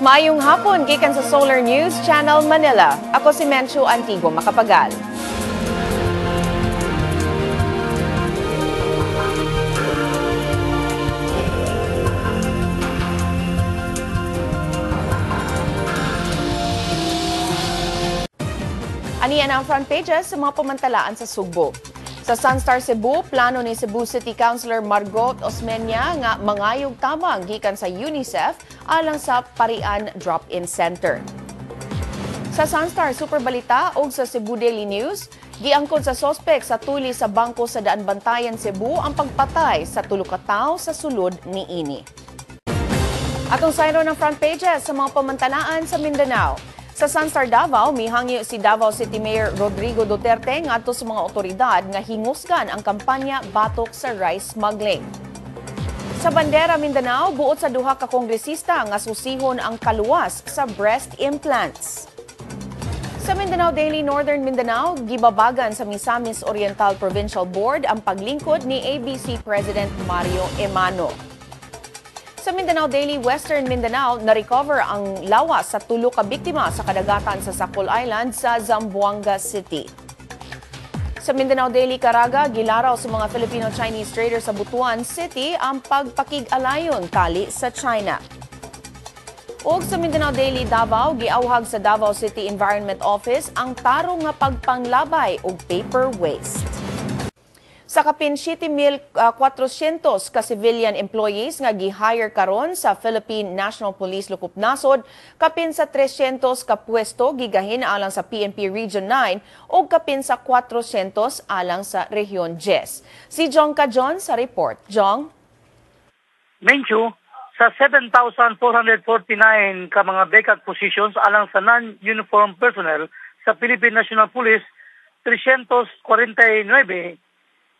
Maayong hapon gikan sa Solar News Channel Manila. Ako si Menchu Antigua Macapagal. Aniyan ang front pages sa mga pamantalaan sa Sugbo. Sa Sunstar Cebu, plano ni Cebu City Councilor Margot Osmeña nga mangayog tabang gikan sa UNICEF alang sa Parian Drop-in Center. Sa Sunstar Superbalita ug sa Cebu Daily News, giangkon sa sospek sa tuli sa bangko sa Daan Bantayan, Cebu ang pagpatay sa 3 ka tawo sa sulod niini. Atong sayro ng front pages sa mga pamantalaan sa Mindanao. Sa Sunstar Davao, mihangyo si Davao City Mayor Rodrigo Duterte ngadto sa mga otoridad nga hingusgan ang kampanya batok sa rice smuggling. Sa Bandera, Mindanao, buot sa duha ka kongresista nga susihon ang kaluwas sa breast implants. Sa Mindanao Daily Northern Mindanao, gibabagan sa Misamis Oriental Provincial Board ang paglingkod ni ABC President Mario Emano. Sa Mindanao Daily Western Mindanao, na-recover ang lawas sa 3 ka biktima sa kadagatan sa Sacol Island sa Zamboanga City. Sa Mindanao Daily Caraga, gilaraw sa mga Filipino-Chinese traders sa Butuan City ang pagpakig-alayon tali sa China. Ug sa Mindanao Daily Davao, giawhag sa Davao City Environment Office ang tarong nga pagpanglabay og paper waste. Sa kapin 7,400 ka civilian employees nga gi-hire karon sa Philippine National Police Lukupnasod, kapin sa 300 ka pwesto gigahin alang sa PNP Region 9 ug kapin sa 400 alang sa Region 10. Si Jong Kajon sa report. Jong? Menchu, sa 7,449 ka mga vacant positions alang sa non-uniform personnel sa Philippine National Police, 349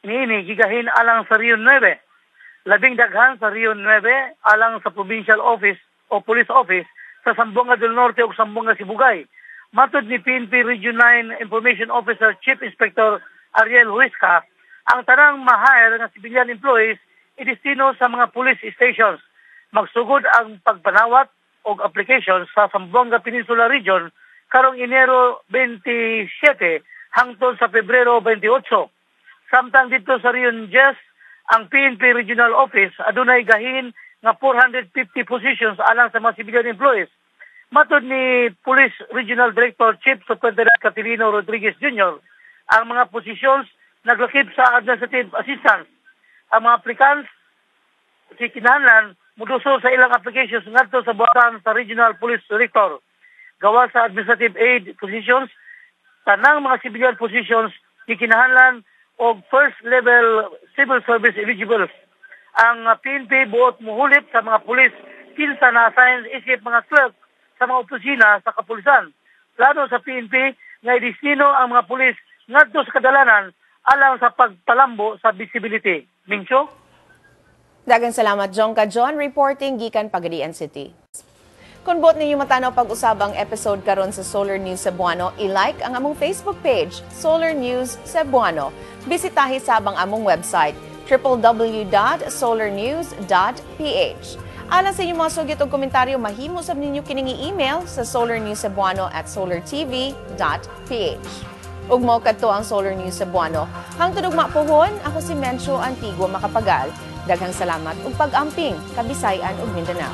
niini gigahin alang sa Region 9. Labing daghan sa Region 9 alang sa Provincial Office o Police Office sa Zamboanga del Norte ug Zamboanga Sibugay. Matod ni PNP Region 9 Information Officer Chief Inspector Ariel Huisca, ang tanang ma-hire nga civilian employees idestino sa mga police stations. Magsugod ang pagpanawat og application sa Zamboanga Peninsula Region karong Enero 27 hangtod sa Pebrero 28. Samtang dito sa Region 10, ang PNP Regional Office adunay gahin nga 450 positions alang sa mga civilian employees. Matod ni Police Regional Director Chief Superintendent Caterino Rodriguez Jr., ang mga positions naglakip sa administrative assistance. Ang mga applicants kinahanglan mudusol sa ilang applications ngadto sa buhatan sa Regional Police Director. Gawa sa administrative aid positions, tanang mga civilian positions kinahanglan o first level civil service eligible. Ang PNP buot muhulip sa mga pulis kinsa na-assign isip mga clerk sa mga opisina sa kapulisan. Plano sa PNP nga idestino ang mga pulis ngadto sa kadalanan alang sa pagpalambo sa visibility. Mincho? Daghang salamat, Jong Kajon, reporting gikan Pagadian City. Kung buot ninyo matanaw pag-usabang episode karon sa Solar News Cebuano, i-like ang among Facebook page, Solar News Cebuano. Bisitahi sabang among website, www.solarnews.ph. Alang sa inyong mga sugit o komentaryo, mahimo sab ninyo kining i-email sa solarnewscebuano@solartv.ph. Ug mao kadto ang Solar News Cebuano. Hangtod ug mapuhon, ako si Mencho Antigua Macapagal. Daghang salamat ug pag-amping Kabisayan ug Mindanao.